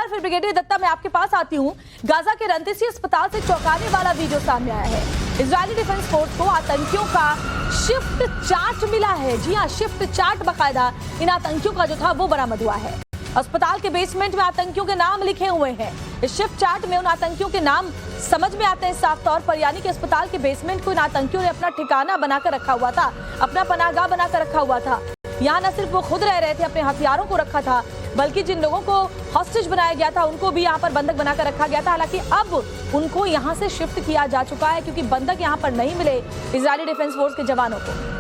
फिर ब्रिगेडियर दत्ता मैं आपके पास आती हूँ। गाजा के रंतीसी अस्पताल से चौंकाने वाला वीडियो सामने आया है। इजरायली डिफेंस फोर्स को आतंकियों का शिफ्ट चार्ट मिला है। जी हाँ, शिफ्ट चार्ट बकायदा इन आतंकियों का जो था वो बरामद हुआ है। अस्पताल के बेसमेंट में आतंकियों के नाम लिखे हुए हैं। इस शिफ्ट चार्ट में उन आतंकियों के नाम समझ में आते हैं साफ तौर पर, यानी कि अस्पताल के बेसमेंट को इन आतंकियों ने अपना ठिकाना बनाकर रखा हुआ था, अपना पनाहगाह बनाकर रखा हुआ था। यहाँ न सिर्फ वो खुद रह रहे थे, अपने हथियारों को रखा था, बल्कि जिन लोगों को हॉस्टेज बनाया गया था उनको भी यहाँ पर बंधक बनाकर रखा गया था। हालांकि अब उनको यहाँ से शिफ्ट किया जा चुका है क्योंकि बंधक यहाँ पर नहीं मिले इजरायली डिफेंस फोर्स के जवानों को।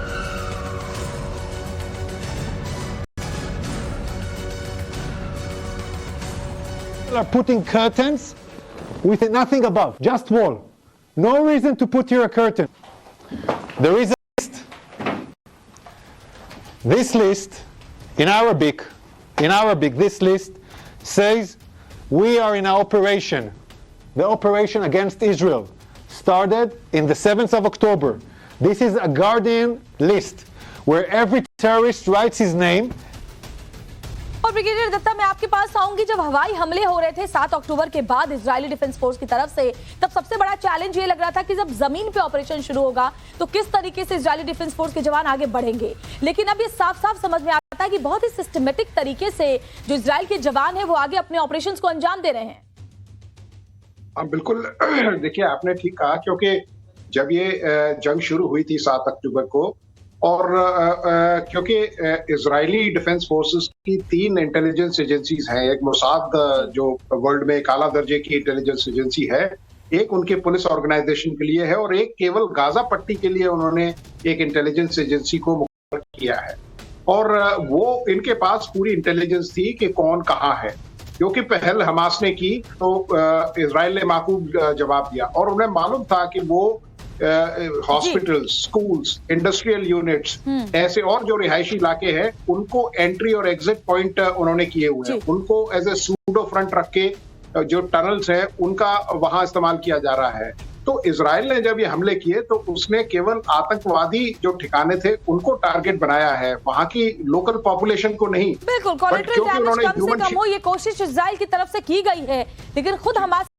Are putting curtains with nothing above, just wall. No reason to put here a curtain. There is a list. This list in Arabic, this list says we are in an operation. The operation against Israel started in the 7th of October. This is a Guardian list where every terrorist writes his name. और brigadier Dutta मैं आपके पास आऊंगी। जब हवाई हमले हो रहे थे 7 अक्टूबर के बाद इजरायली डिफेंस फोर्स की तरफ से, तब सबसे बड़ा चैलेंज ये लग रहा था कि जब जमीन पे ऑपरेशन शुरू होगा तो किस तरीके से इजरायली डिफेंस फोर्स के जवान आगे बढ़ेंगे। लेकिन अब ये साफ साफ समझ में आता है कि बहुत ही सिस्टमेटिक तरीके से जो इजराइल के जवान है वो आगे अपने ऑपरेशन को अंजाम दे रहे हैं। बिल्कुल, देखिए आपने ठीक कहा, क्योंकि जब ये जंग शुरू हुई थी 7 अक्टूबर को, और क्योंकि इजरायली डिफेंस फोर्सेस की 3 इंटेलिजेंस एजेंसीज हैं, एक मोसाद जो वर्ल्ड में एक आला दर्जे की इंटेलिजेंस एजेंसी है, एक उनके पुलिस ऑर्गेनाइजेशन के लिए है, और एक केवल गाजा पट्टी के लिए उन्होंने एक इंटेलिजेंस एजेंसी को मुकर्रर किया है। और वो इनके पास पूरी इंटेलिजेंस थी कि कौन कहाँ है, क्योंकि पहल हमास ने की तो इजराइल ने माकूब जवाब दिया, और उन्हें मालूम था कि वो हॉस्पिटल्स, स्कूल्स, इंडस्ट्रियल यूनिट्स, ऐसे और जो रिहायशी इलाके हैं उनको एंट्री और एग्जिट पॉइंट उन्होंने किए हुए हैं। उनको एज ए सूडो फ्रंट रख के जो टनल्स हैं उनका वहां इस्तेमाल किया जा रहा है। तो इजराइल ने जब ये हमले किए तो उसने केवल आतंकवादी जो ठिकाने थे उनको टारगेट बनाया है, वहां की लोकल पॉपुलेशन को नहीं। बिल्कुल, कोलैटरल डैमेज कम से कम हो, ये कोशिश इजराइल की तरफ से की गई है, लेकिन खुद हमास